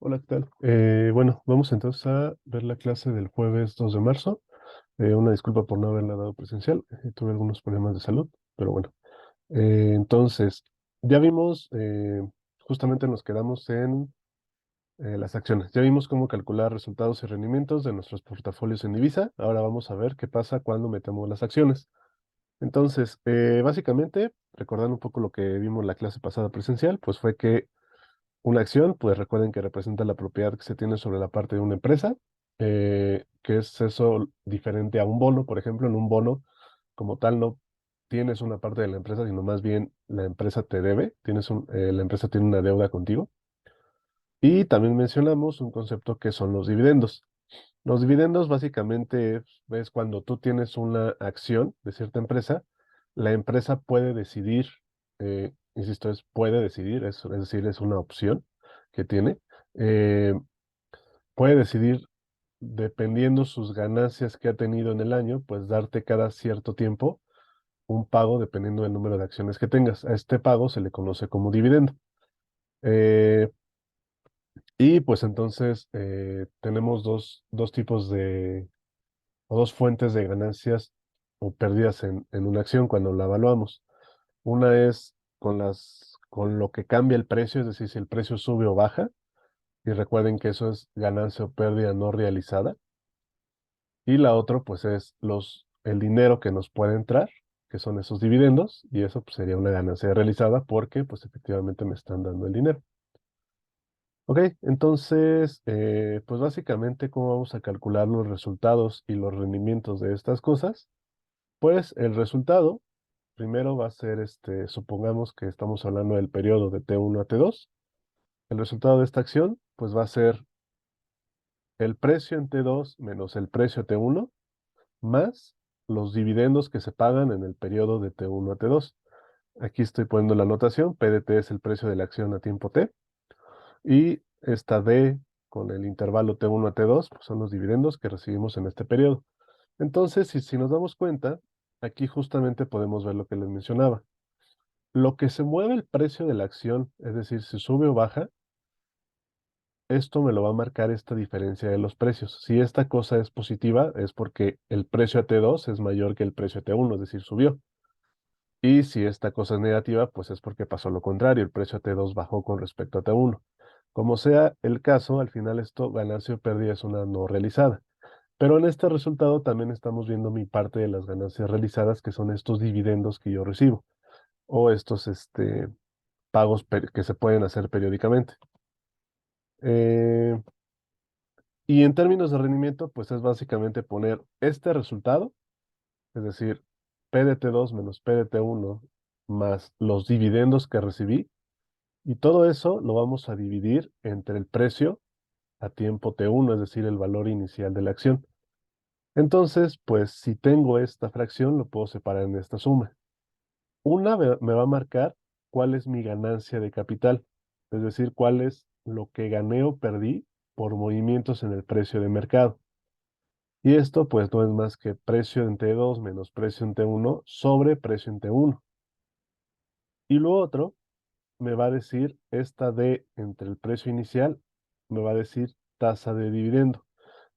Hola, ¿qué tal? Bueno, vamos entonces a ver la clase del jueves 2 de marzo. Una disculpa por no haberla dado presencial. Tuve algunos problemas de salud, pero bueno. Entonces, ya vimos, justamente nos quedamos en las acciones. Ya vimos cómo calcular resultados y rendimientos de nuestros portafolios en divisa. Ahora vamos a ver qué pasa cuando metemos las acciones. Entonces, básicamente, recordando un poco lo que vimos la clase pasada presencial, pues fue que una acción, pues recuerden que representa la propiedad que se tiene sobre la parte de una empresa, que es eso diferente a un bono. Por ejemplo, en un bono, como tal, no tienes una parte de la empresa, sino más bien la empresa te debe, la empresa tiene una deuda contigo. Y también mencionamos un concepto que son los dividendos. Los dividendos básicamente es cuando tú tienes una acción de cierta empresa, la empresa puede decidir, insisto, puede decidir, es decir, es una opción que tiene, eh, puede decidir, dependiendo sus ganancias que ha tenido en el año, pues darte cada cierto tiempo un pago dependiendo del número de acciones que tengas. A este pago se le conoce como dividendo. Eh, y pues entonces tenemos dos tipos o dos fuentes de ganancias o pérdidas en una acción cuando la evaluamos. Una es con lo que cambia el precio, es decir, si el precio sube o baja, y recuerden que eso es ganancia o pérdida no realizada. Y la otra, pues, es el dinero que nos puede entrar, que son esos dividendos, y eso pues, sería una ganancia realizada porque, pues, efectivamente me están dando el dinero. Ok, entonces, pues básicamente, ¿cómo vamos a calcular los resultados y los rendimientos de estas cosas? Pues el resultado primero va a ser, supongamos que estamos hablando del periodo de T1 a T2. El resultado de esta acción, pues va a ser el precio en T2 menos el precio T1 más los dividendos que se pagan en el periodo de T1 a T2. Aquí estoy poniendo la anotación. PDT es el precio de la acción a tiempo T. Y esta D con el intervalo T1 a T2, pues son los dividendos que recibimos en este periodo. Entonces, si nos damos cuenta, aquí justamente podemos ver lo que les mencionaba. Lo que se mueve el precio de la acción, es decir, si sube o baja, esto me lo va a marcar esta diferencia de los precios. Si esta cosa es positiva, es porque el precio a T2 es mayor que el precio a T1, es decir, subió. Y si esta cosa es negativa, pues es porque pasó lo contrario, el precio a T2 bajó con respecto a T1. Como sea el caso, al final esto, ganancia o pérdida, es una no realizada. Pero en este resultado también estamos viendo mi parte de las ganancias realizadas, que son estos dividendos que yo recibo, o estos pagos que se pueden hacer periódicamente. Eh, y en términos de rendimiento, pues es básicamente poner este resultado, es decir, PDT2 menos PDT1 más los dividendos que recibí, y todo eso lo vamos a dividir entre el precio a tiempo T1, es decir, el valor inicial de la acción. Entonces, pues si tengo esta fracción, lo puedo separar en esta suma. Una me va a marcar cuál es mi ganancia de capital, es decir, cuál es lo que gané o perdí por movimientos en el precio de mercado. Y esto pues no es más que precio en T2 menos precio en T1 sobre precio en T1. Y lo otro me va a decir esta D entre el precio inicial, me va a decir tasa de dividendo.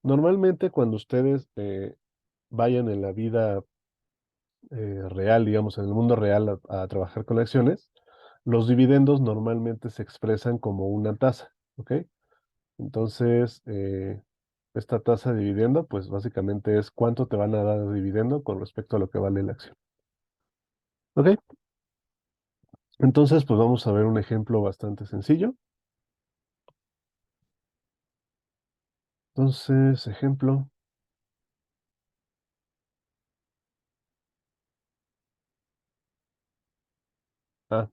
Normalmente cuando ustedes vayan en la vida real, digamos, en el mundo real a trabajar con acciones, los dividendos normalmente se expresan como una tasa, ¿ok? Entonces, esta tasa de dividendo, pues básicamente es cuánto te van a dar de dividendo con respecto a lo que vale la acción. ¿Ok? Entonces, pues vamos a ver un ejemplo bastante sencillo. Entonces, ejemplo.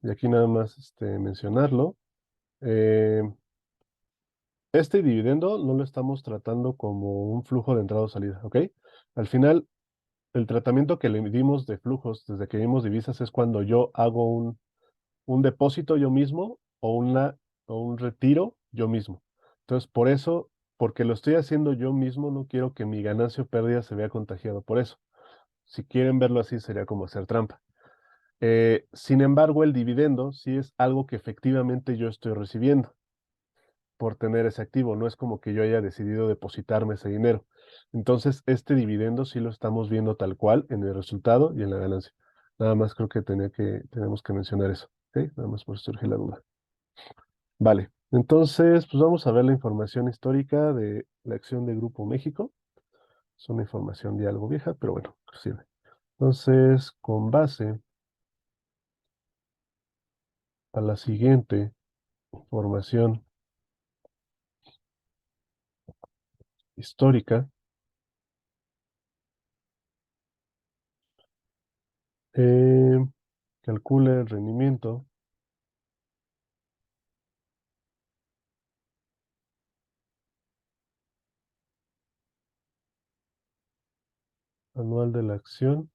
Y aquí nada más mencionarlo. Eh, este dividendo no lo estamos tratando como un flujo de entrada o salida, ¿ok? Al final, el tratamiento que le dimos de flujos desde que vimos divisas es cuando yo hago un depósito yo mismo o un retiro yo mismo. Entonces, por eso, porque lo estoy haciendo yo mismo, no quiero que mi ganancia o pérdida se vea contagiado por eso. Si quieren verlo así, sería como hacer trampa. Sin embargo, el dividendo sí es algo que efectivamente yo estoy recibiendo. por tener ese activo, no es como que yo haya decidido depositarme ese dinero. Entonces, este dividendo sí lo estamos viendo tal cual en el resultado y en la ganancia. Nada más creo que tenemos que mencionar eso, ¿ok? Nada más por si surge la duda. Vale, entonces, pues vamos a ver la información histórica de la acción de Grupo México. Es una información de algo vieja, pero bueno, sirve. Entonces, con base a la siguiente información histórica, eh, calcula el rendimiento anual de la acción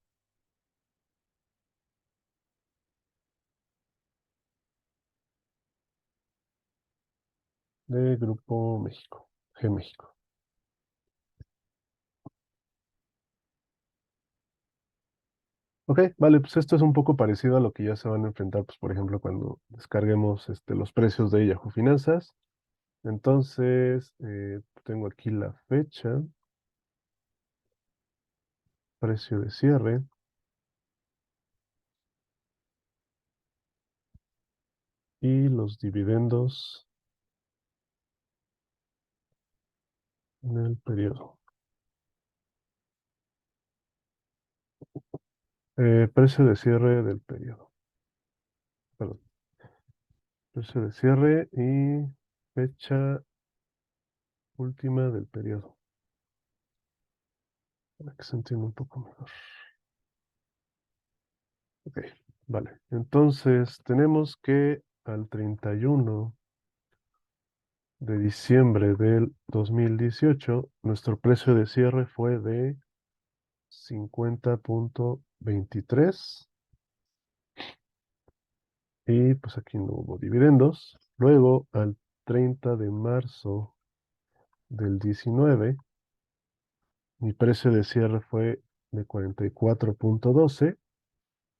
de Grupo México, G México. Ok, vale, pues esto es un poco parecido a lo que ya se van a enfrentar, pues por ejemplo, cuando descarguemos los precios de Yahoo Finanzas. Entonces, tengo aquí la fecha, precio de cierre y los dividendos en el periodo. Precio de cierre del periodo. Perdón, precio de cierre y fecha última del periodo. Para que se entienda un poco mejor. Ok, vale. Entonces, tenemos que al 31 de diciembre del 2018, nuestro precio de cierre fue de 50.23 y pues aquí no hubo dividendos. Luego, al 30 de marzo del 19, mi precio de cierre fue de 44.12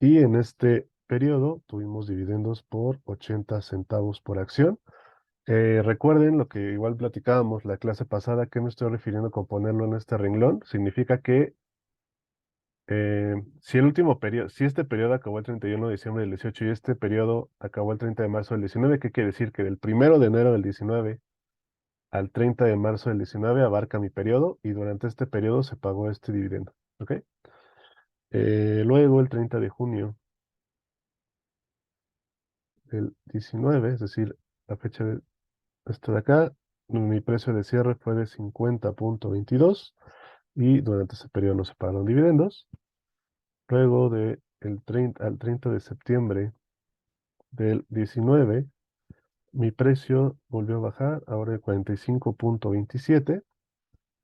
y en este periodo tuvimos dividendos por 80 centavos por acción. Recuerden lo que igual platicábamos la clase pasada, que me estoy refiriendo con ponerlo en este renglón. Significa que si el último periodo, si este periodo acabó el 31 de diciembre del 18 y este periodo acabó el 30 de marzo del 19, ¿qué quiere decir? Que del 1 de enero del 19 al 30 de marzo del 19 abarca mi periodo y durante este periodo se pagó este dividendo. ¿Ok? Luego el 30 de junio del 19, es decir, la fecha de esta de acá, mi precio de cierre fue de 50.22 y durante ese periodo no se pagaron dividendos. Luego de el 30 al 30 de septiembre del 19, mi precio volvió a bajar, ahora de 45.27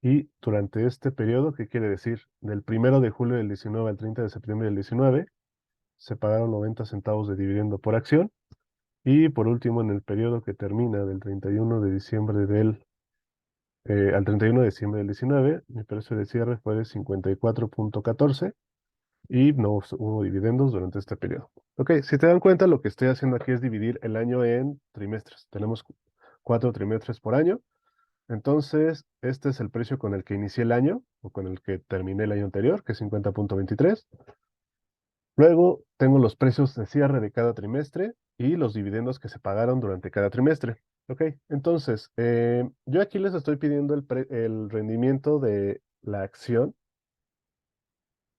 y durante este periodo, ¿qué quiere decir? Del 1 de julio del 19 al 30 de septiembre del 19, se pagaron 90 centavos de dividendo por acción. Y por último, en el periodo que termina del 31 de diciembre al 31 de diciembre del 19, mi precio de cierre fue de 54.14 y no hubo dividendos durante este periodo. Ok, si te dan cuenta, lo que estoy haciendo aquí es dividir el año en trimestres. Tenemos 4 trimestres por año. Entonces, este es el precio con el que inicié el año o con el que terminé el año anterior, que es 50.23. Luego tengo los precios de cierre de cada trimestre y los dividendos que se pagaron durante cada trimestre. Ok, entonces, yo aquí les estoy pidiendo el rendimiento de la acción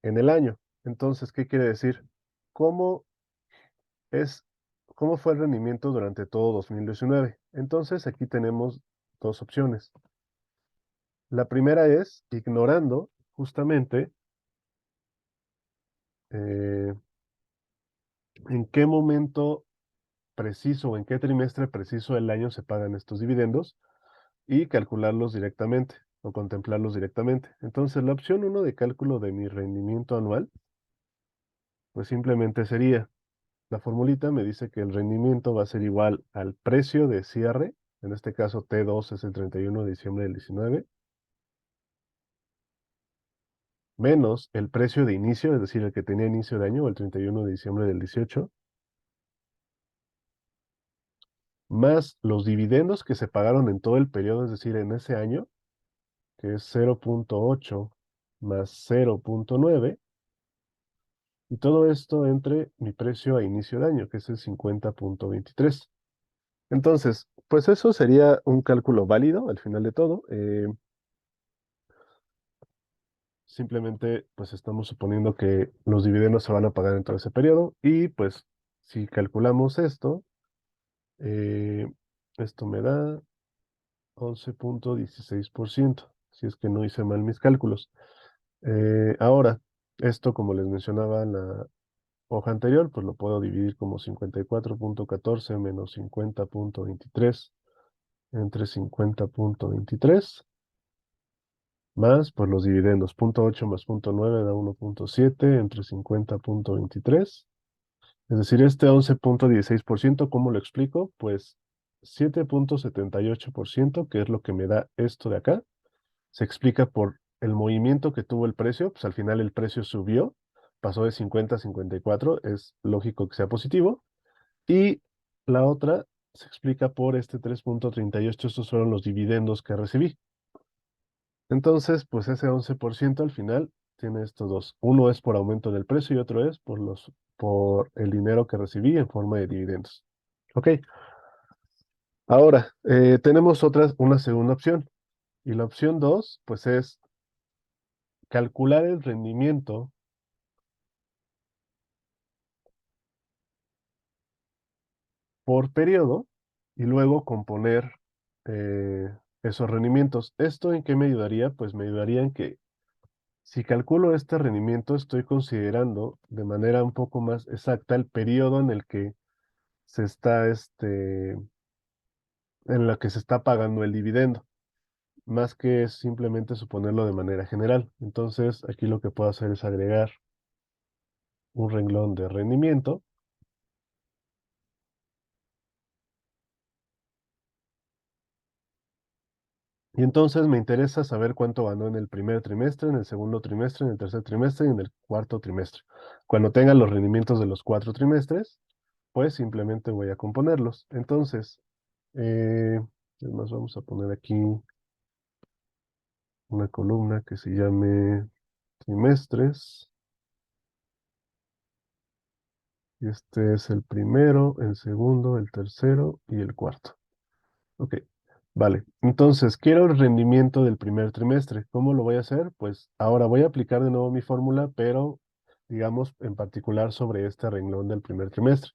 en el año. Entonces, ¿qué quiere decir? ¿Cómo es, cómo fue el rendimiento durante todo 2019? Entonces, aquí tenemos dos opciones. La primera es ignorando justamente eh, en qué momento preciso o en qué trimestre preciso del año se pagan estos dividendos y calcularlos directamente o contemplarlos directamente. Entonces, la opción uno de cálculo de mi rendimiento anual, pues simplemente sería, la formulita me dice que el rendimiento va a ser igual al precio de cierre, en este caso T2 es el 31 de diciembre del 19, menos el precio de inicio, es decir, el que tenía inicio de año, el 31 de diciembre del 18, más los dividendos que se pagaron en todo el periodo, es decir, en ese año, que es 0.8 más 0.9, y todo esto entre mi precio a inicio de año, que es el 50.23. Entonces, pues eso sería un cálculo válido al final de todo. Simplemente, pues estamos suponiendo que los dividendos se van a pagar en todo ese periodo y pues si calculamos esto, eh, esto me da 11.16%, si es que no hice mal mis cálculos. Ahora, esto como les mencionaba en la hoja anterior, pues lo puedo dividir como 54.14 menos 50.23 entre 50.23 más pues los dividendos. 0.8 más 0.9 da 1.7 entre 50.23. Es decir, este 11.16%, ¿cómo lo explico? Pues 7.78%, que es lo que me da esto de acá, se explica por el movimiento que tuvo el precio. Pues al final el precio subió, pasó de 50 a 54, es lógico que sea positivo. Y la otra se explica por este 3.38, estos fueron los dividendos que recibí. Entonces, pues ese 11% al final tiene estos dos. Uno es por aumento del precio y otro es por el dinero que recibí en forma de dividendos. Ok, ahora tenemos una segunda opción. Y la opción 2 pues es calcular el rendimiento por periodo y luego componer eh, esos rendimientos. ¿Esto en qué me ayudaría? Pues me ayudaría en que si calculo este rendimiento, estoy considerando de manera un poco más exacta el periodo en el que se está, en la que se está pagando el dividendo, más que simplemente suponerlo de manera general. Entonces, aquí lo que puedo hacer es agregar un renglón de rendimiento. Y entonces me interesa saber cuánto ganó en el primer trimestre, en el segundo trimestre, en el tercer trimestre y en el cuarto trimestre. Cuando tenga los rendimientos de los 4 trimestres, pues simplemente voy a componerlos. Entonces, además vamos a poner aquí una columna que se llame trimestres. Y este es el primero, el segundo, el tercero y el cuarto. Ok, vale. Entonces, quiero el rendimiento del primer trimestre. ¿Cómo lo voy a hacer? Pues ahora voy a aplicar de nuevo mi fórmula, pero digamos en particular sobre este renglón del primer trimestre.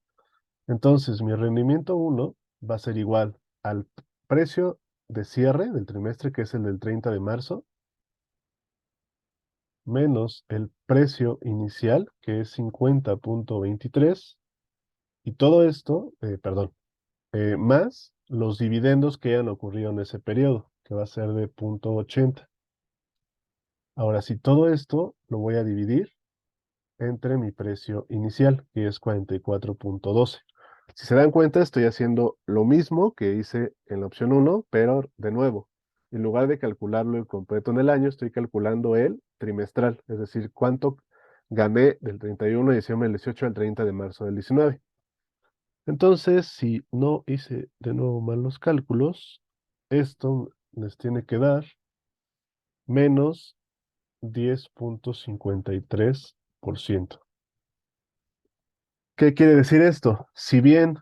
Entonces, mi rendimiento uno va a ser igual al precio de cierre del trimestre, que es el del 30 de marzo, menos el precio inicial, que es 50.23, y todo esto, perdón, más los dividendos que hayan ocurrido en ese periodo, que va a ser de 0.80. Ahora, si todo esto lo voy a dividir entre mi precio inicial, que es 44.12. Si se dan cuenta, estoy haciendo lo mismo que hice en la opción uno, pero de nuevo, en lugar de calcularlo el completo en el año, estoy calculando el trimestral, es decir, cuánto gané del 31 de diciembre del 18 al 30 de marzo del 19. Entonces, si no hice de nuevo mal los cálculos, esto les tiene que dar menos 10.53%. ¿Qué quiere decir esto? Si bien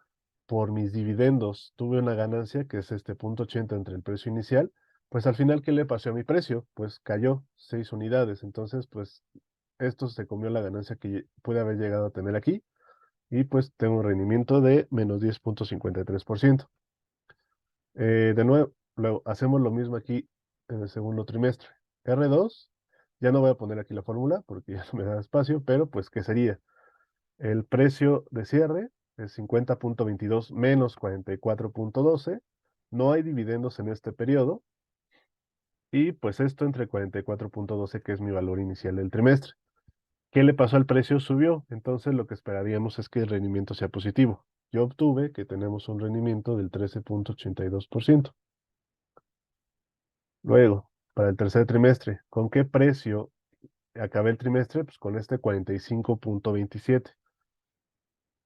por mis dividendos tuve una ganancia, que es este 0.80 entre el precio inicial, pues al final, ¿qué le pasó a mi precio? Pues cayó 6 unidades. Entonces, pues esto se comió la ganancia que pude haber llegado a tener aquí y pues tengo un rendimiento de menos 10.53%. De nuevo, luego hacemos lo mismo aquí en el segundo trimestre. R2, ya no voy a poner aquí la fórmula porque ya no me da espacio, pero pues, ¿qué sería? El precio de cierre es 50.22 menos 44.12. No hay dividendos en este periodo. Y pues esto entre 44.12, que es mi valor inicial del trimestre. ¿Qué le pasó al precio? Subió. Entonces lo que esperaríamos es que el rendimiento sea positivo. Yo obtuve que tenemos un rendimiento del 13.82%. Luego, para el tercer trimestre, ¿con qué precio acabé el trimestre? Pues con este 45.27.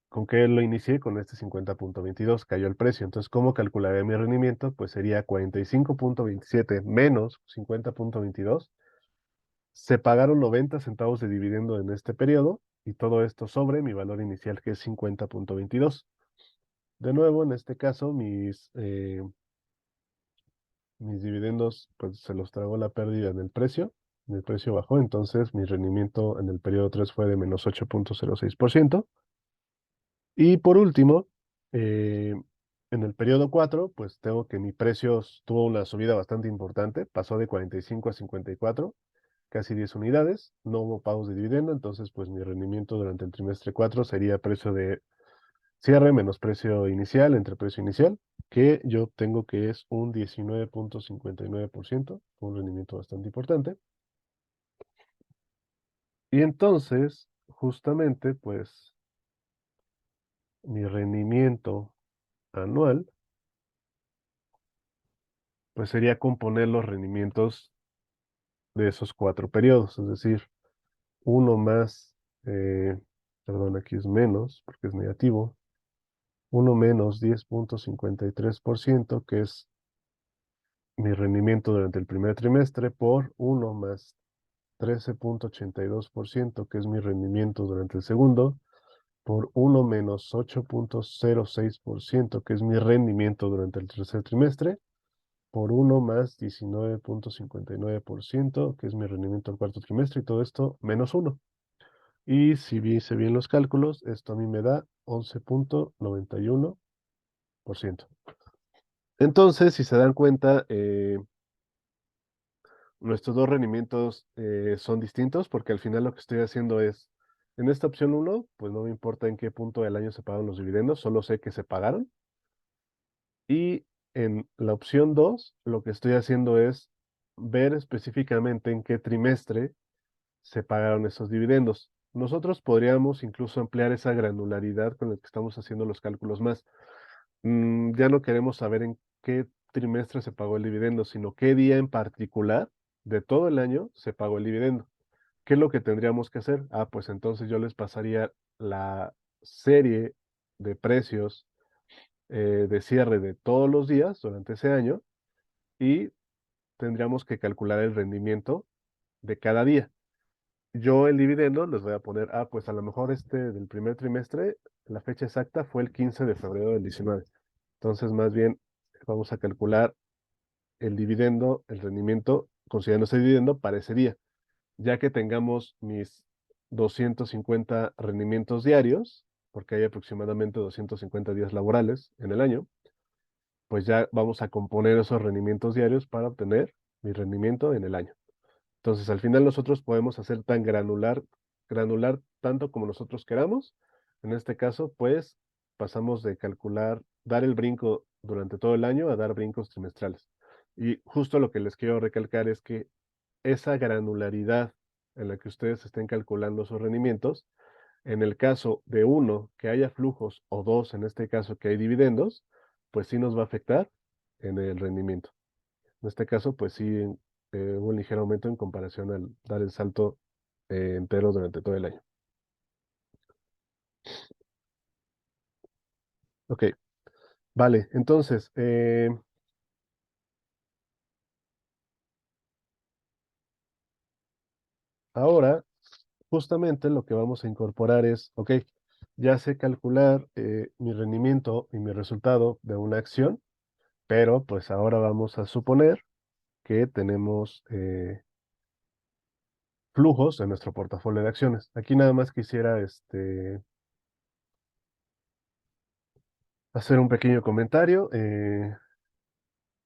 ¿Con qué lo inicié? Con este 50.22, cayó el precio. Entonces, ¿cómo calcularía mi rendimiento? Pues sería 45.27 menos 50.22. Se pagaron 90 centavos de dividendo en este periodo y todo esto sobre mi valor inicial que es 50.22. De nuevo, en este caso, mis dividendos, pues se los tragó la pérdida en el precio. El precio bajó, entonces mi rendimiento en el periodo 3 fue de menos 8.06%. Y por último, eh, en el periodo 4 pues tengo que mi precio tuvo una subida bastante importante, pasó de 45 a 54, casi 10 unidades, no hubo pagos de dividendo, entonces pues mi rendimiento durante el trimestre 4 sería precio de cierre menos precio inicial, entre precio inicial, que yo tengo que es un 19.59%, un rendimiento bastante importante. Y entonces, justamente, pues mi rendimiento anual, pues sería componer los rendimientos de esos 4 periodos, es decir, uno más, eh, perdón, aquí es menos, porque es negativo, uno menos 10.53%, que es mi rendimiento durante el primer trimestre, por uno más 13.82%, que es mi rendimiento durante el segundo, por uno menos 8.06%, que es mi rendimiento durante el tercer trimestre, por uno más 19.59%, que es mi rendimiento al cuarto trimestre, y todo esto menos uno. Y si hice bien los cálculos, esto a mí me da 11.91%. Entonces, si se dan cuenta, nuestros dos rendimientos son distintos porque al final lo que estoy haciendo es, en esta opción uno pues no me importa en qué punto del año se pagan los dividendos, solo sé que se pagaron. Y en la opción 2 lo que estoy haciendo es ver específicamente en qué trimestre se pagaron esos dividendos. Nosotros podríamos incluso ampliar esa granularidad con la que estamos haciendo los cálculos más. Ya no queremos saber en qué trimestre se pagó el dividendo, sino qué día en particular de todo el año se pagó el dividendo. ¿Qué es lo que tendríamos que hacer? Ah, pues entonces yo les pasaría la serie de precios de cierre de todos los días durante ese año y tendríamos que calcular el rendimiento de cada día. Yo el dividendo les voy a poner, pues a lo mejor este del primer trimestre, la fecha exacta fue el 15 de febrero del 19. Entonces, más bien, vamos a calcular el dividendo, el rendimiento, considerando ese dividendo para ese día. Ya que tengamos mis 250 rendimientos diarios, porque hay aproximadamente 250 días laborales en el año, pues ya vamos a componer esos rendimientos diarios para obtener mi rendimiento en el año. Entonces, al final nosotros podemos hacer tan granular tanto como nosotros queramos. En este caso, pues pasamos de calcular, dar el brinco durante todo el año a dar brincos trimestrales. Y justo lo que les quiero recalcar es que esa granularidad en la que ustedes estén calculando sus rendimientos, en el caso de uno, que haya flujos, o dos, en este caso, que hay dividendos, pues sí nos va a afectar en el rendimiento. En este caso, pues sí, hubo un ligero aumento en comparación al dar el salto entero durante todo el año. Ok, vale, entonces, ahora justamente lo que vamos a incorporar es, ok, ya sé calcular mi rendimiento y mi resultado de una acción, pero pues ahora vamos a suponer que tenemos flujos en nuestro portafolio de acciones. Aquí nada más quisiera hacer un pequeño comentario.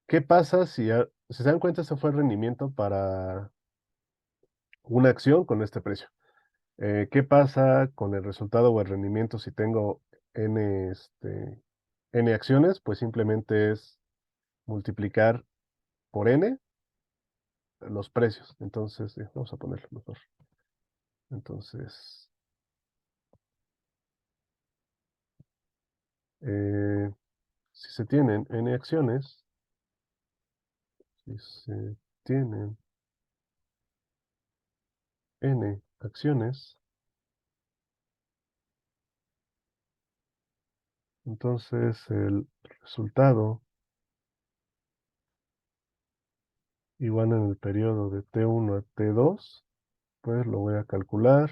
¿Qué pasa si se dan cuenta, ese fue el rendimiento para una acción con este precio? ¿Qué pasa con el resultado o el rendimiento si tengo N acciones? Pues simplemente es multiplicar por N los precios. Entonces, vamos a ponerlo mejor. Entonces, eh, si se tienen N acciones, si se tienen N acciones, Entonces el resultado igual en el periodo de T1 a T2, pues lo voy a calcular.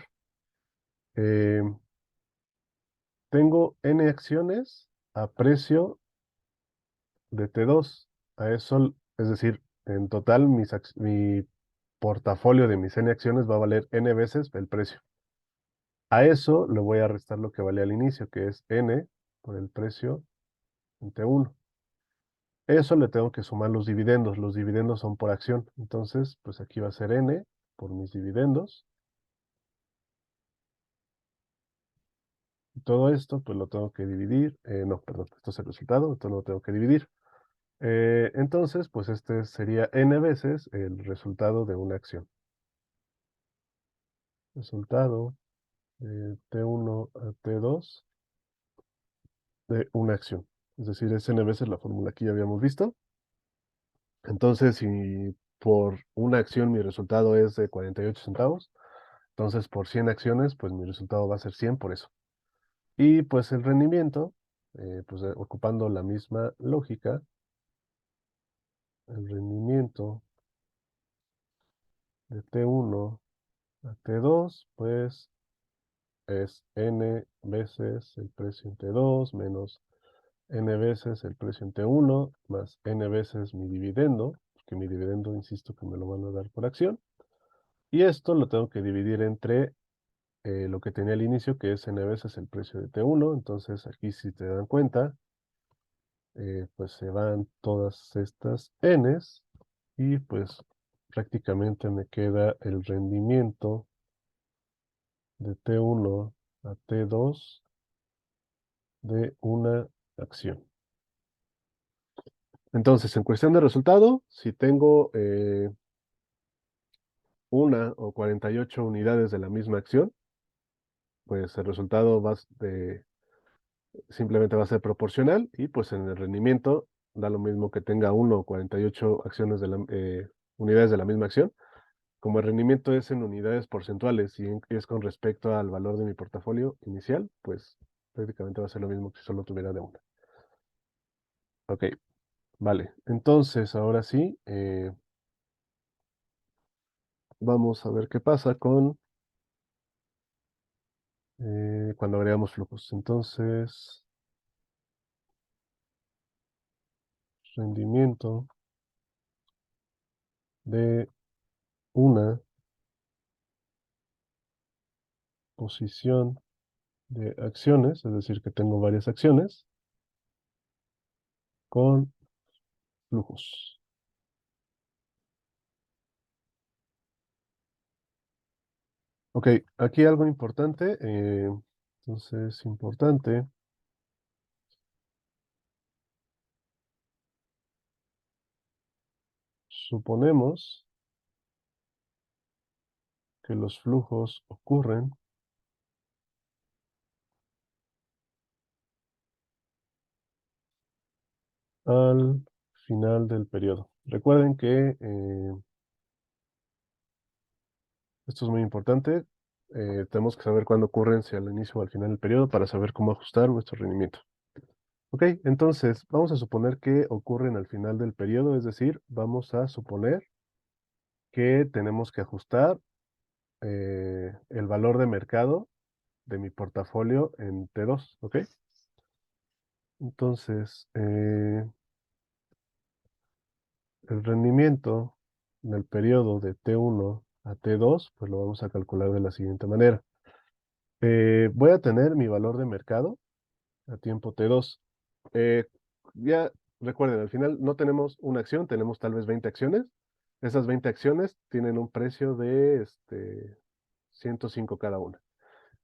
Eh, Tengo n acciones a precio de T2. A eso, es decir, en total mi portafolio de mis n acciones va a valer n veces el precio. A eso le voy a restar lo que vale al inicio, que es n por el precio en T1. Eso le tengo que sumar los dividendos. Los dividendos son por acción. Entonces, pues aquí va a ser n por mis dividendos. Y todo esto, pues lo tengo que dividir. No, perdón, esto es el resultado, esto no lo tengo que dividir. Entonces, pues este sería n veces el resultado de una acción. Resultado de T1 a T2 de una acción. Es decir, es n veces la fórmula que ya habíamos visto. Entonces, si por una acción mi resultado es de 48 centavos, entonces por 100 acciones, pues mi resultado va a ser 100 por eso. Y pues el rendimiento, pues ocupando la misma lógica, el rendimiento de T1 a T2, pues es n veces el precio en T2 menos n veces el precio en T1 más n veces mi dividendo, porque mi dividendo, insisto, que me lo van a dar por acción. Y esto lo tengo que dividir entre lo que tenía al inicio, que es n veces el precio de T1. Entonces aquí, si te dan cuenta, pues se van todas estas n's y pues prácticamente me queda el rendimiento de T1 a T2 de una acción. Entonces, en cuestión de resultado, si tengo una o 48 unidades de la misma acción, pues el resultado simplemente va a ser proporcional y pues en el rendimiento da lo mismo que tenga 1 o 48 acciones unidades de la misma acción. Como el rendimiento es en unidades porcentuales y es con respecto al valor de mi portafolio inicial, pues prácticamente va a ser lo mismo que si solo tuviera de una. Ok, vale. Entonces, ahora sí, vamos a ver qué pasa con cuando agregamos flujos. Entonces, rendimiento de una posición de acciones, es decir, que tengo varias acciones con flujos. Ok, aquí algo importante. Entonces, importante. Suponemos que los flujos ocurren al final del periodo. Recuerden que esto es muy importante. Tenemos que saber cuándo ocurren, si al inicio o al final del periodo, para saber cómo ajustar nuestro rendimiento. Ok, entonces vamos a suponer que ocurren al final del periodo, es decir, vamos a suponer que tenemos que ajustar el valor de mercado de mi portafolio en T2, ¿ok? Entonces, el rendimiento del periodo de T1 a T2, pues lo vamos a calcular de la siguiente manera. Voy a tener mi valor de mercado a tiempo T2. Eh, ya recuerden, al final no tenemos una acción, tenemos tal vez 20 acciones. Esas 20 acciones tienen un precio de 105 cada una.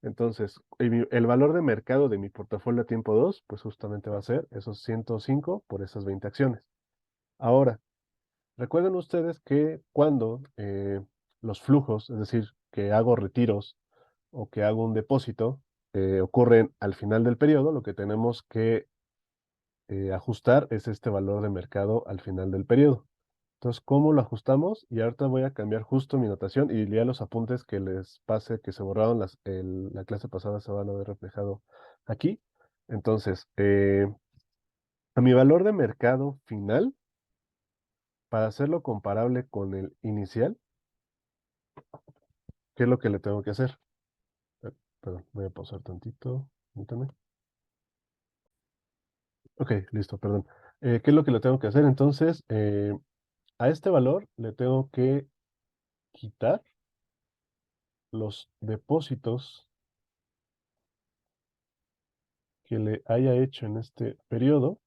Entonces, el valor de mercado de mi portafolio a tiempo 2, pues justamente va a ser esos 105 por esas 20 acciones. Ahora, recuerden ustedes que cuando los flujos, es decir, que hago retiros o que hago un depósito, ocurren al final del periodo, lo que tenemos que ajustar es este valor de mercado al final del periodo. Entonces, ¿cómo lo ajustamos? Y ahorita voy a cambiar justo mi notación y ya los apuntes que les pase, que se borraron la clase pasada, se van a ver reflejado aquí. Entonces, a mi valor de mercado final, para hacerlo comparable con el inicial, ¿qué es lo que le tengo que hacer? Perdón, voy a pausar tantito. Permítame. Ok, listo, perdón. ¿Qué es lo que le tengo que hacer? Entonces, a este valor le tengo que quitar los depósitos que le haya hecho en este periodo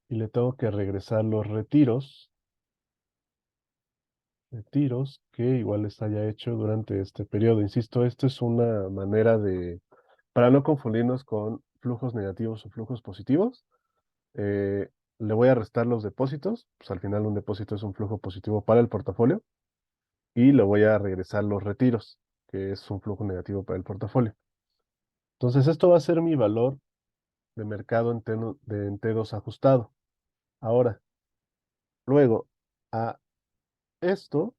y le tengo que regresar los retiros que igual les haya hecho durante este periodo. Insisto, esto es una manera para no confundirnos con flujos negativos o flujos positivos, eh, le voy a restar los depósitos, pues al final un depósito es un flujo positivo para el portafolio, y le voy a regresar los retiros, que es un flujo negativo para el portafolio. Entonces, esto va a ser mi valor de mercado en T2 ajustado. Ahora, luego, a esto,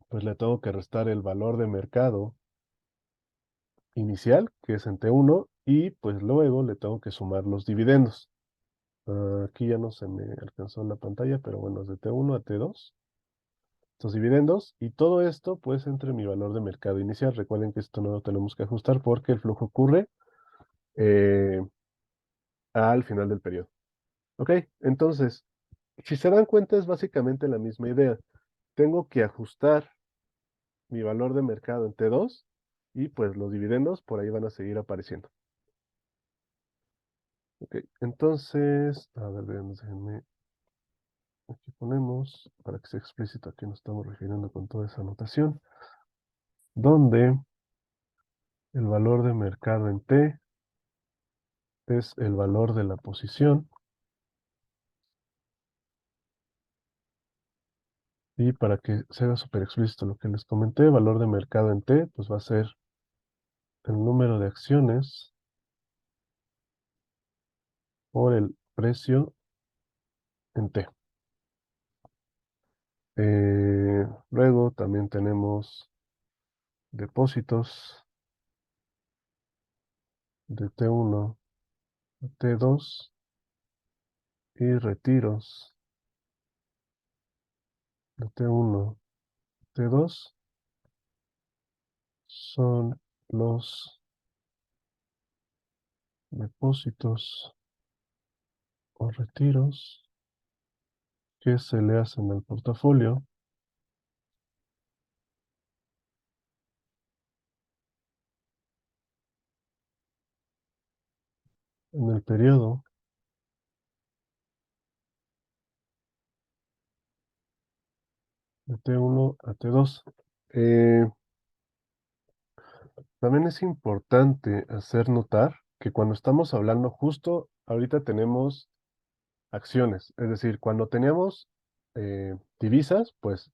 pues le tengo que restar el valor de mercado inicial, que es en T1, y pues luego le tengo que sumar los dividendos. Aquí ya no se me alcanzó en la pantalla, pero bueno, es de T1 a T2. Estos dividendos y todo esto pues entre mi valor de mercado inicial. Recuerden que esto no lo tenemos que ajustar porque el flujo ocurre eh, al final del periodo. Ok, entonces, si se dan cuenta es básicamente la misma idea. Tengo que ajustar mi valor de mercado en T2 y pues los dividendos por ahí van a seguir apareciendo. Ok, entonces, a ver, déjenme, aquí ponemos, para que sea explícito a qué nos estamos refiriendo con toda esa anotación, donde el valor de mercado en T es el valor de la posición, y para que sea súper explícito lo que les comenté, valor de mercado en T, pues va a ser el número de acciones por el precio en T. Luego también tenemos depósitos de T1 a T2 y retiros de T1 a T2 son los depósitos o retiros que se le hacen al portafolio en el periodo de T1 a T2. Eh, También es importante hacer notar que cuando estamos hablando justo, ahorita tenemos acciones, es decir, cuando teníamos divisas, pues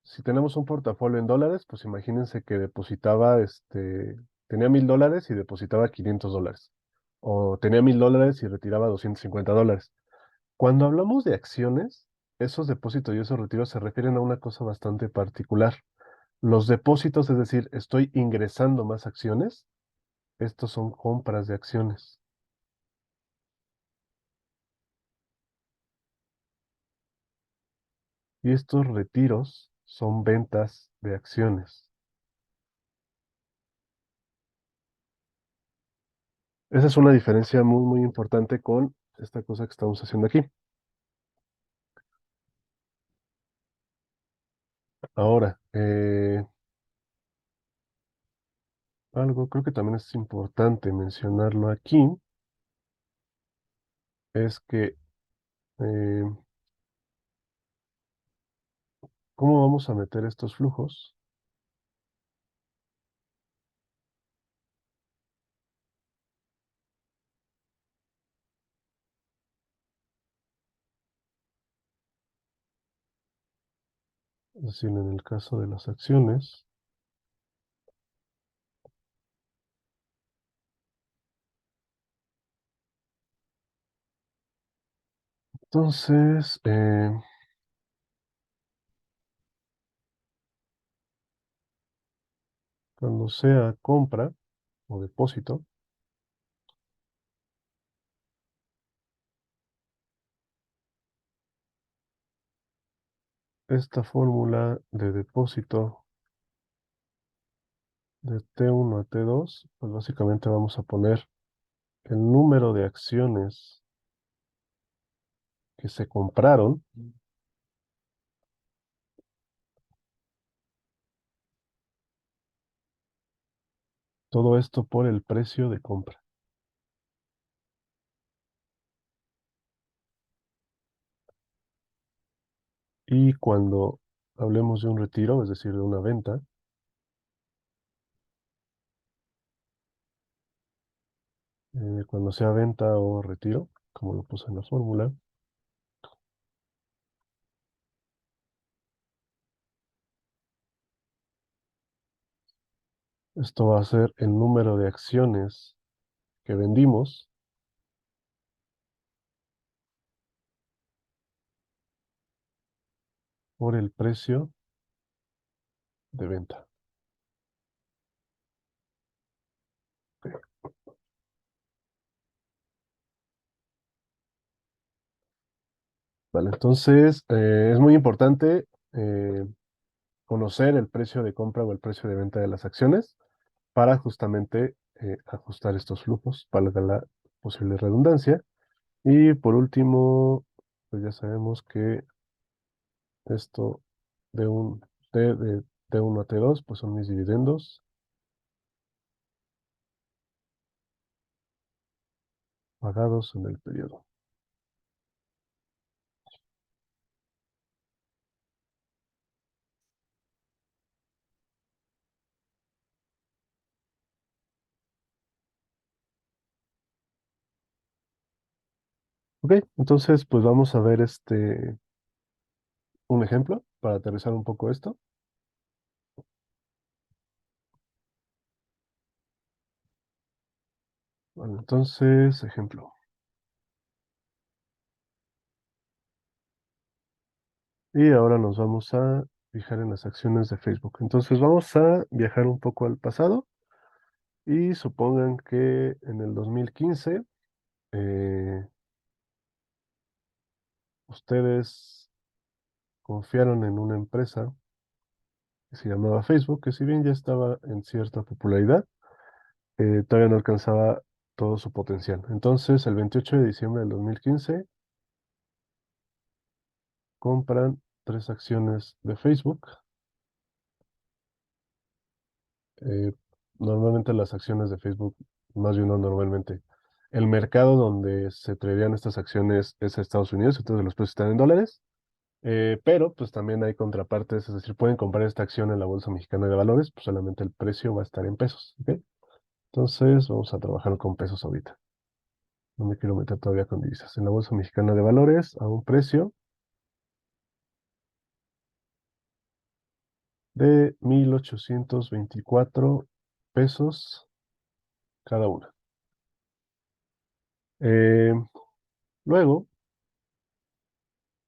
si tenemos un portafolio en dólares, pues imagínense que depositaba, tenía $1000 y depositaba $500, o tenía $1000 y retiraba $250. Cuando hablamos de acciones, esos depósitos y esos retiros se refieren a una cosa bastante particular. Los depósitos, es decir, estoy ingresando más acciones. Estos son compras de acciones. Y estos retiros son ventas de acciones. Esa es una diferencia muy, muy importante con esta cosa que estamos haciendo aquí. Ahora, algo creo que también es importante mencionarlo aquí, es que eh, ¿cómo vamos a meter estos flujos? Es decir, en el caso de las acciones. Entonces, cuando sea compra o depósito, esta fórmula de depósito de T1 a T2, pues básicamente vamos a poner el número de acciones que se compraron, todo esto por el precio de compra. Y cuando hablemos de un retiro, es decir, de una venta, cuando sea venta o retiro, como lo puse en la fórmula, esto va a ser el número de acciones que vendimos por el precio de venta. Ok. Vale, entonces es muy importante eh, conocer el precio de compra o el precio de venta de las acciones para justamente ajustar estos flujos, valga la posible redundancia. Y por último, pues ya sabemos que esto de un de T1 a T2, pues son mis dividendos pagados en el periodo. Ok, entonces pues vamos a ver un ejemplo para aterrizar un poco esto. Bueno, entonces, ejemplo. Y ahora nos vamos a fijar en las acciones de Facebook. Entonces vamos a viajar un poco al pasado y supongan que en el 2015 eh, ustedes confiaron en una empresa que se llamaba Facebook, que si bien ya estaba en cierta popularidad, todavía no alcanzaba todo su potencial. Entonces, el 28 de diciembre del 2015 compran 3 acciones de Facebook. Eh, Normalmente las acciones de Facebook, más bien no normalmente, el mercado donde se tradean estas acciones es Estados Unidos, entonces los precios están en dólares, pero pues también hay contrapartes, es decir, pueden comprar esta acción en la Bolsa Mexicana de Valores, pues solamente el precio va a estar en pesos, ¿ok? Entonces vamos a trabajar con pesos ahorita. No me quiero meter todavía con divisas. En la Bolsa Mexicana de Valores, a un precio de 1,824 pesos cada una. Eh, Luego,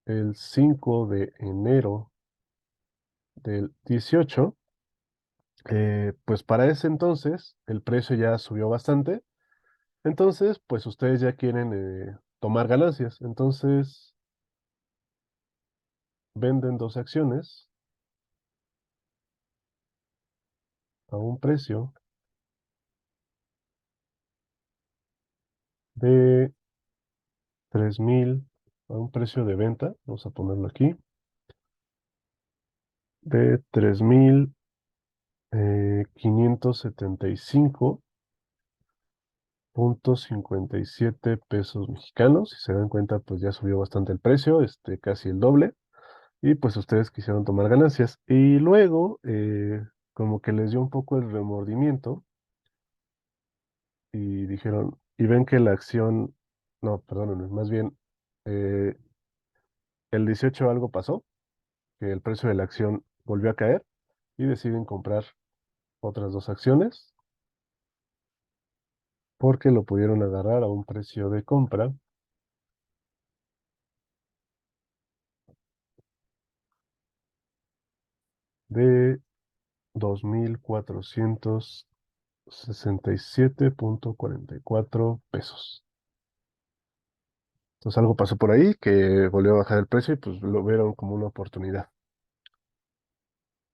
el 5 de enero del 18, pues para ese entonces el precio ya subió bastante. Entonces, pues ustedes ya quieren tomar ganancias. Entonces, venden 2 acciones a un precio de 3,000, a un precio de venta, vamos a ponerlo aquí, de 3,575,57 pesos mexicanos. Si se dan cuenta, pues ya subió bastante el precio, casi el doble. Y pues ustedes quisieron tomar ganancias. Y luego, como que les dio un poco el remordimiento y dijeron, y ven que la acción, no, perdónenme, más bien, eh, el 18 algo pasó, que el precio de la acción volvió a caer y deciden comprar otras 2 acciones porque lo pudieron agarrar a un precio de compra de 2,467,44 pesos. Entonces algo pasó por ahí que volvió a bajar el precio y pues lo vieron como una oportunidad.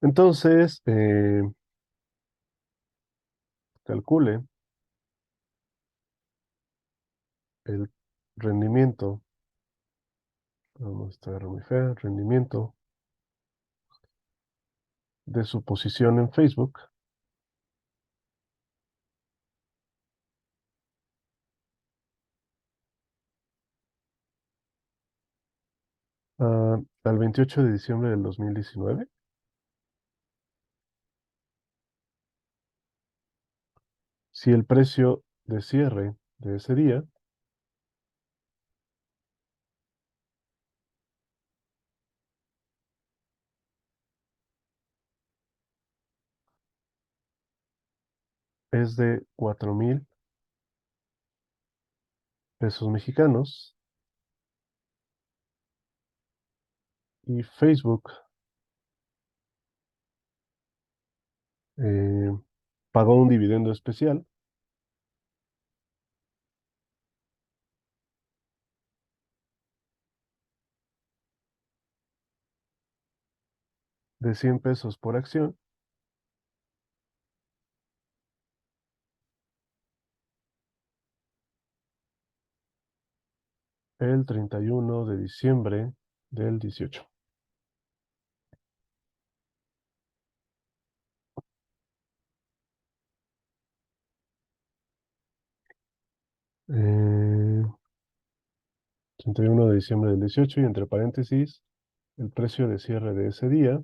Entonces, calcule el rendimiento, vamos a estar muy feo, rendimiento de su posición en Facebook al 28 de diciembre del 2019, si el precio de cierre de ese día es de 4,000 pesos mexicanos y Facebook eh, pagó un dividendo especial de 100 pesos por acción el 31 de diciembre del 18. 31 de diciembre del 18 y entre paréntesis, el precio de cierre de ese día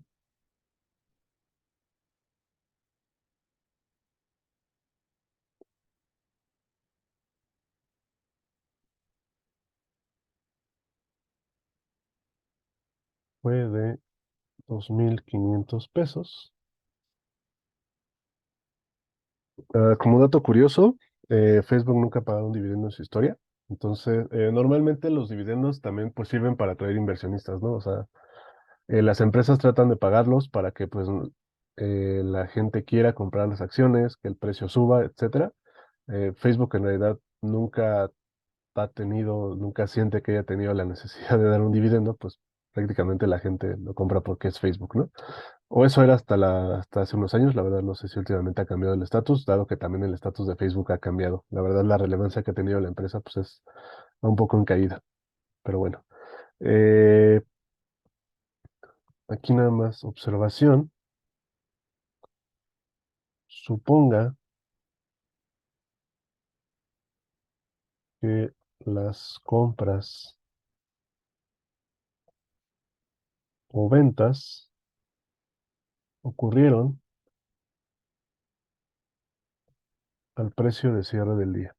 fue de 2,500 pesos. Como dato curioso, Facebook nunca ha pagado un dividendo en su historia. Entonces, normalmente los dividendos también pues sirven para atraer inversionistas, ¿no? O sea, las empresas tratan de pagarlos para que pues la gente quiera comprar las acciones, que el precio suba, etcétera. Facebook en realidad nunca siente que haya tenido la necesidad de dar un dividendo, pues prácticamente la gente lo compra porque es Facebook, ¿no? O eso era hasta hace unos años, la verdad no sé si últimamente ha cambiado el estatus, dado que también el estatus de Facebook ha cambiado. La verdad la relevancia que ha tenido la empresa pues es un poco en caída, pero bueno. Eh, Aquí nada más observación. Suponga que las compras o ventas ocurrieron al precio de cierre del día.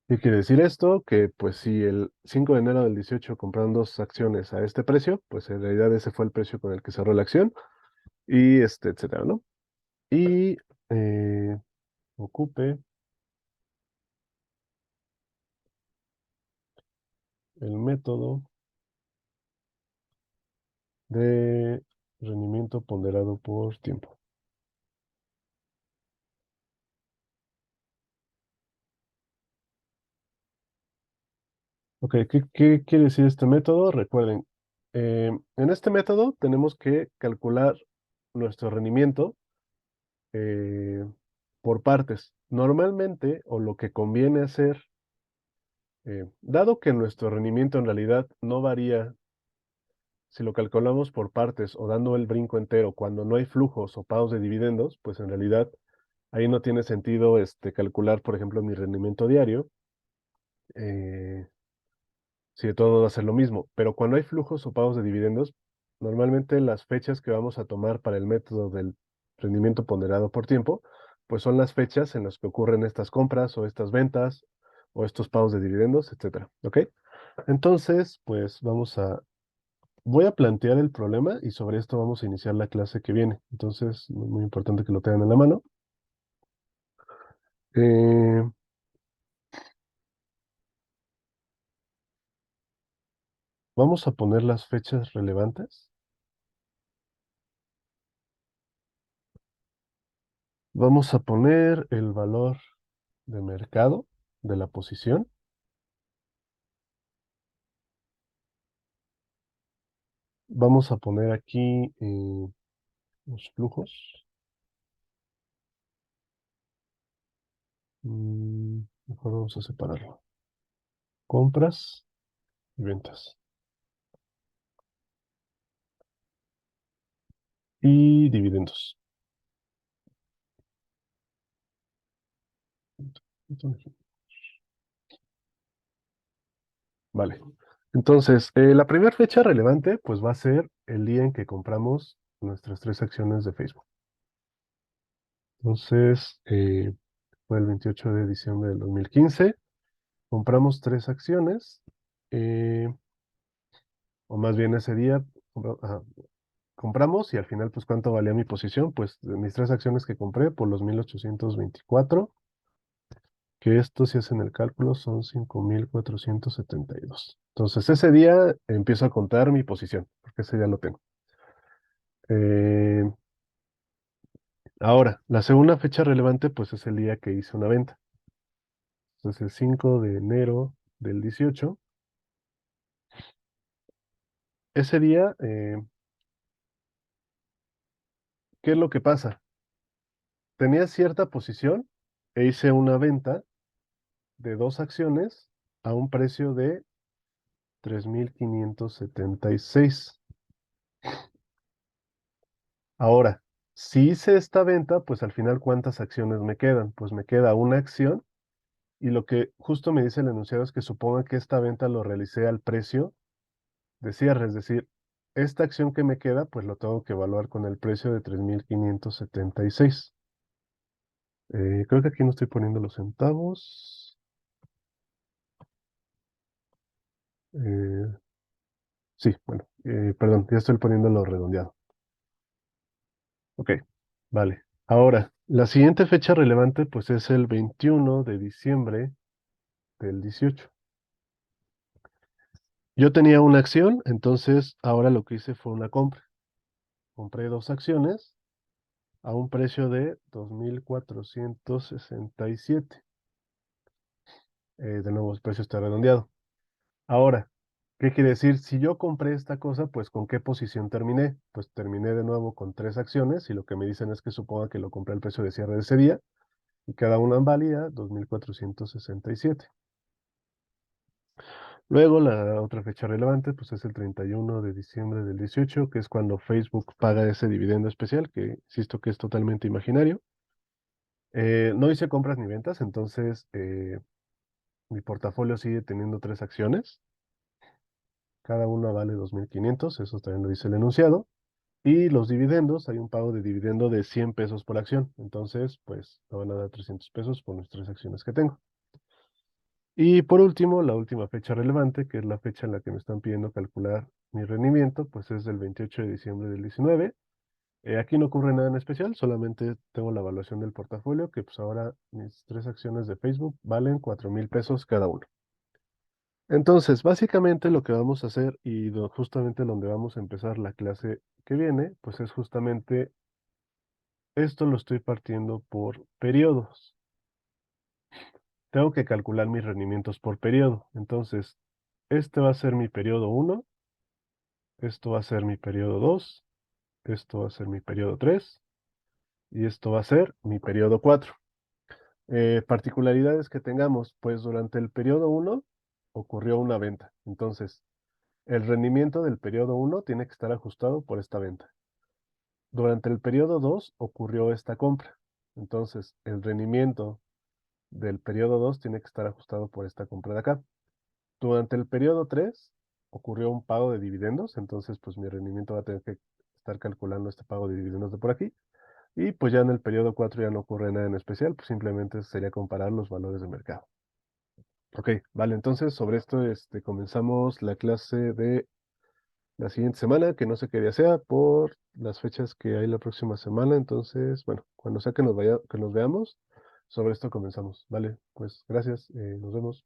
¿Qué quiere decir esto? Que pues si el 5 de enero del 18 compraron dos acciones a este precio, pues en realidad ese fue el precio con el que cerró la acción y etcétera, ¿no? Y eh, ocupe el método de rendimiento ponderado por tiempo. Ok, ¿qué quiere decir este método? Recuerden, en este método tenemos que calcular nuestro rendimiento eh, por partes. Normalmente, o lo que conviene hacer, dado que nuestro rendimiento en realidad no varía si lo calculamos por partes o dando el brinco entero cuando no hay flujos o pagos de dividendos, pues en realidad ahí no tiene sentido calcular, por ejemplo, mi rendimiento diario, eh, si de todo va a ser lo mismo. Pero cuando hay flujos o pagos de dividendos, normalmente las fechas que vamos a tomar para el método del rendimiento ponderado por tiempo, pues son las fechas en las que ocurren estas compras o estas ventas o estos pagos de dividendos, etcétera. ¿Ok? Entonces, pues voy a plantear el problema y sobre esto vamos a iniciar la clase que viene. Entonces, muy importante que lo tengan en la mano. Eh, Vamos a poner las fechas relevantes. Vamos a poner el valor de mercado de la posición. Vamos a poner aquí los flujos. Mejor vamos a separarlo. Compras y ventas. Y dividendos. Vale. Entonces, la primera fecha relevante, pues va a ser el día en que compramos nuestras 3 acciones de Facebook. Entonces, fue el 28 de diciembre del 2015. Compramos 3 acciones, eh, o más bien ese día, ajá, compramos y al final, pues, ¿cuánto valía mi posición? Pues, de mis 3 acciones que compré por los 1824, que esto, si hacen el cálculo, son 5472. Entonces, ese día empiezo a contar mi posición, porque ese ya lo tengo. Eh, Ahora, la segunda fecha relevante, pues, es el día que hice una venta. Entonces, el 5 de enero del 18. Ese día, ¿qué es lo que pasa? Tenía cierta posición e hice una venta de 2 acciones a un precio de 3,576. Ahora, si hice esta venta, pues al final, ¿cuántas acciones me quedan? Pues me queda una acción y lo que justo me dice el enunciado es que suponga que esta venta lo realicé al precio de cierre, es decir, esta acción que me queda, pues lo tengo que evaluar con el precio de 3,576. Creo que aquí no estoy poniendo los centavos. Eh, Sí, bueno, perdón, ya estoy poniéndolo redondeado. Ok, vale. Ahora, la siguiente fecha relevante pues es el 21 de diciembre del 18. Yo tenía una acción, entonces ahora lo que hice fue una compra. Compré 2 acciones a un precio de 2,467. De nuevo, el precio está redondeado. Ahora, ¿qué quiere decir? Si yo compré esta cosa, pues ¿con qué posición terminé? Pues terminé de nuevo con 3 acciones y lo que me dicen es que suponga que lo compré al precio de cierre de ese día y cada una válida 2,467. Luego la otra fecha relevante pues es el 31 de diciembre del 18, que es cuando Facebook paga ese dividendo especial, que insisto que es totalmente imaginario. No hice compras ni ventas, entonces mi portafolio sigue teniendo 3 acciones. Cada una vale 2,500, eso también lo dice el enunciado. Y los dividendos, hay un pago de dividendo de 100 pesos por acción. Entonces, pues me van a dar 300 pesos por las 3 acciones que tengo. Y por último, la última fecha relevante, que es la fecha en la que me están pidiendo calcular mi rendimiento, pues es del 28 de diciembre del 19. Aquí no ocurre nada en especial, solamente tengo la evaluación del portafolio, que pues ahora mis 3 acciones de Facebook valen 4,000 pesos cada uno. Entonces, básicamente lo que vamos a hacer y justamente donde vamos a empezar la clase que viene, pues es justamente esto lo estoy partiendo por periodos. Tengo que calcular mis rendimientos por periodo. Entonces, este va a ser mi periodo 1, esto va a ser mi periodo 2, esto va a ser mi periodo 3 y esto va a ser mi periodo 4. Particularidades que tengamos, pues durante el periodo 1 ocurrió una venta. Entonces, el rendimiento del periodo 1 tiene que estar ajustado por esta venta. Durante el periodo 2 ocurrió esta compra. Entonces, el rendimiento del periodo 2 tiene que estar ajustado por esta compra de acá. Durante el periodo 3 ocurrió un pago de dividendos, entonces pues mi rendimiento va a tener que estar calculando este pago de dividendos de por aquí. Y pues ya en el periodo 4 ya no ocurre nada en especial, pues simplemente sería comparar los valores de mercado. Ok, vale, entonces sobre esto comenzamos la clase de la siguiente semana, que no sé qué día sea, por las fechas que hay la próxima semana. Entonces, bueno, cuando sea que nos veamos, sobre esto comenzamos. Vale, pues gracias, nos vemos.